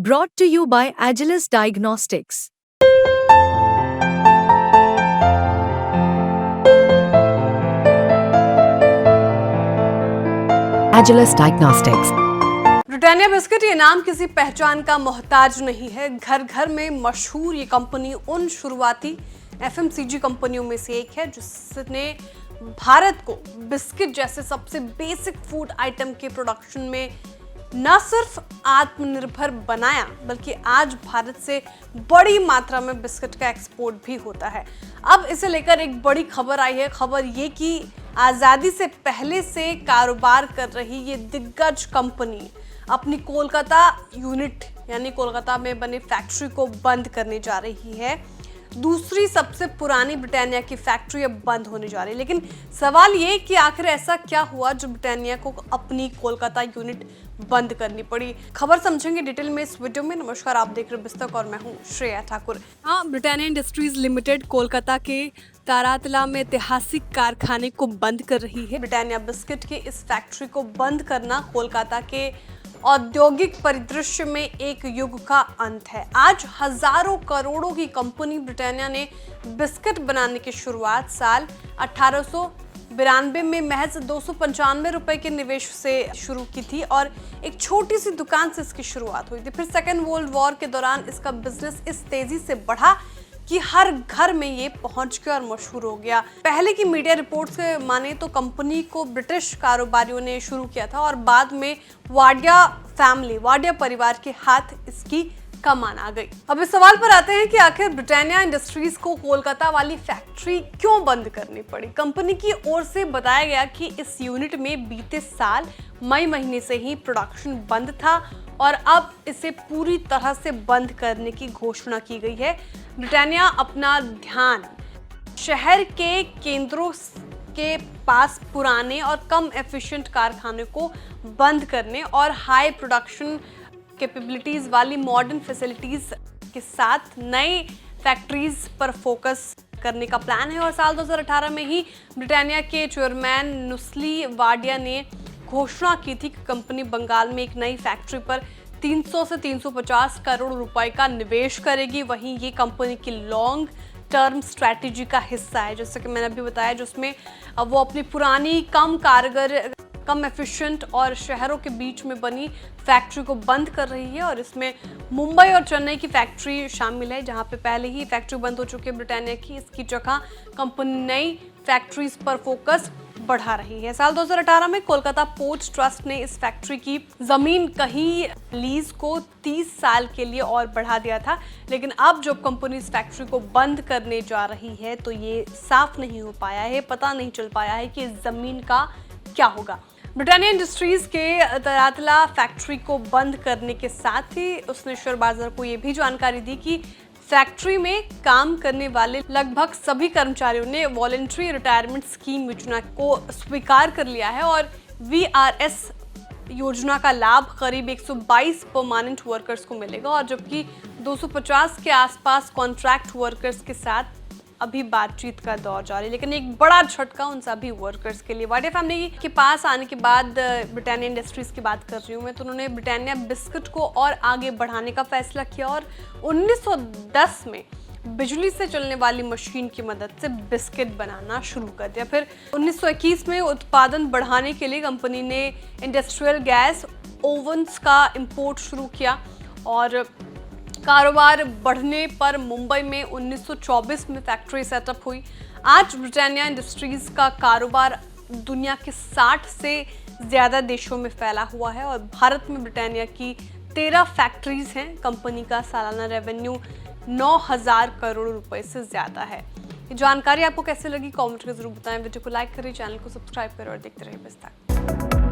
Brought to you by Agilus Diagnostics. Agilus Diagnostics. Britannia biscuit ये नाम किसी पहचान का मोहताज नहीं है। घर घर में मशहूर ये कंपनी उन शुरुआती एफएमसीजी कंपनियों में से एक है जिसने भारत को बिस्किट जैसे सबसे बेसिक फूड आइटम के प्रोडक्शन में न सिर्फ आत्मनिर्भर बनाया बल्कि आज भारत से बड़ी मात्रा में बिस्किट का एक्सपोर्ट भी होता है। अब इसे लेकर एक बड़ी खबर आई है। खबर ये कि आज़ादी से पहले से कारोबार कर रही ये दिग्गज कंपनी अपनी कोलकाता यूनिट यानी कोलकाता में बने फैक्ट्री को बंद करने जा रही है। दूसरी सबसे पुरानी ब्रिटानिया की फैक्ट्री अब बंद होने जा रही है। लेकिन सवाल ये कि आखिर ऐसा क्या हुआ जो ब्रिटानिया को अपनी कोलकाता यूनिट बंद करनी पड़ी। खबर समझेंगे डिटेल में इस वीडियो में। नमस्कार, आप देख रहे हैं बिस्तक और मैं हूँ श्रेया ठाकुर। हाँ, ब्रिटानिया इंडस्ट्रीज लिमिटेड कोलकाता के तारातला में ऐतिहासिक कारखाने को बंद कर रही है। ब्रिटानिया बिस्किट के इस फैक्ट्री को बंद करना कोलकाता के औद्योगिक परिदृश्य में एक युग का अंत है। आज हजारों करोड़ों की कंपनी ब्रिटानिया ने बिस्किट बनाने की शुरुआत साल 1892 में महज 295 रुपए के निवेश से शुरू की थी और एक छोटी सी दुकान से इसकी शुरुआत हुई थी। फिर सेकेंड वर्ल्ड वॉर के दौरान इसका बिजनेस इस तेजी से बढ़ा कि हर घर में ये पहुंच गया और मशहूर हो गया। पहले की मीडिया रिपोर्ट्स से माने तो कंपनी को ब्रिटिश कारोबारियों ने शुरू किया था और बाद में वाडिया परिवार के हाथ इसकी कमान आ गई। अब इस सवाल पर आते हैं कि आखिर ब्रिटानिया इंडस्ट्रीज को कोलकाता वाली फैक्ट्री क्यों बंद करनी पड़ी। कंपनी की ओर से बताया गया कि इस यूनिट में बीते साल मई महीने से ही प्रोडक्शन बंद था और अब इसे पूरी तरह से बंद करने की घोषणा की गई है। ब्रिटानिया अपना ध्यान शहर के केंद्रों के पास पुराने और कम एफिशिएंट कारखाने को बंद करने और हाई प्रोडक्शन कैपेबिलिटीज वाली मॉडर्न फैसिलिटीज के साथ नए फैक्ट्रीज पर फोकस करने का प्लान है। और साल 2018 में ही ब्रिटानिया के चेयरमैन नुस्ली वाडिया ने घोषणा की थी कि कंपनी बंगाल में एक नई फैक्ट्री पर 300 से 350 करोड़ रुपए का निवेश करेगी। वहीं ये कंपनी की लॉन्ग टर्म स्ट्रैटेजी का हिस्सा है, जैसे कि मैंने अभी बताया, जिसमें वो अपनी पुरानी कम एफिशिएंट और शहरों के बीच में बनी फैक्ट्री को बंद कर रही है। और इसमें मुंबई और चेन्नई की फैक्ट्री शामिल है, जहां पे पहले ही फैक्ट्री बंद हो चुकी है ब्रिटानिया की। इसकी जगह कंपनी नई फैक्ट्रीज पर फोकस बढ़ा रही है। साल 2018 में कोलकाता पोर्ट ट्रस्ट ने इस फैक्ट्री की जमीन कहीं लीज को 30 साल के लिए और बढ़ा दिया था। लेकिन अब जब कंपनी इस फैक्ट्री को बंद करने जा रही है तो ये साफ नहीं हो पाया है, पता नहीं चल पाया है कि इस जमीन का क्या होगा। ब्रिटानिया इंडस्ट्रीज के तारातला फैक्ट्री को बंद करने के साथ ही उसने शेयर बाजार को ये भी जानकारी दी कि फैक्ट्री में काम करने वाले लगभग सभी कर्मचारियों ने वॉलंटरी रिटायरमेंट स्कीम योजना को स्वीकार कर लिया है और VRS योजना का लाभ करीब 122 परमानेंट वर्कर्स को मिलेगा और जबकि 250 के आसपास कॉन्ट्रैक्ट वर्कर्स के साथ अभी बातचीत का दौर जारी। लेकिन एक बड़ा झटका उन सभी वर्कर्स के लिए। वाडिया फैमिली के पास आने के बाद ब्रिटानिया इंडस्ट्रीज की बात कर रही हूँ मैं, तो उन्होंने ब्रिटानिया बिस्किट को और आगे बढ़ाने का फैसला किया और 1910 में बिजली से चलने वाली मशीन की मदद से बिस्किट बनाना शुरू कर दिया। फिर 1921 में उत्पादन बढ़ाने के लिए कंपनी ने इंडस्ट्रियल गैस ओवन्स का इंपोर्ट शुरू किया और कारोबार बढ़ने पर मुंबई में 1924 में फैक्ट्री सेटअप हुई। आज ब्रिटानिया इंडस्ट्रीज का कारोबार दुनिया के 60 से ज़्यादा देशों में फैला हुआ है और भारत में ब्रिटानिया की 13 फैक्ट्रीज हैं। कंपनी का सालाना रेवेन्यू 9,000 करोड़ रुपए से ज़्यादा है। ये जानकारी आपको कैसे लगी कमेंट में ज़रूर बताएं। वीडियो को लाइक करें, चैनल को सब्सक्राइब करें और देखते रहिए बिस्तक।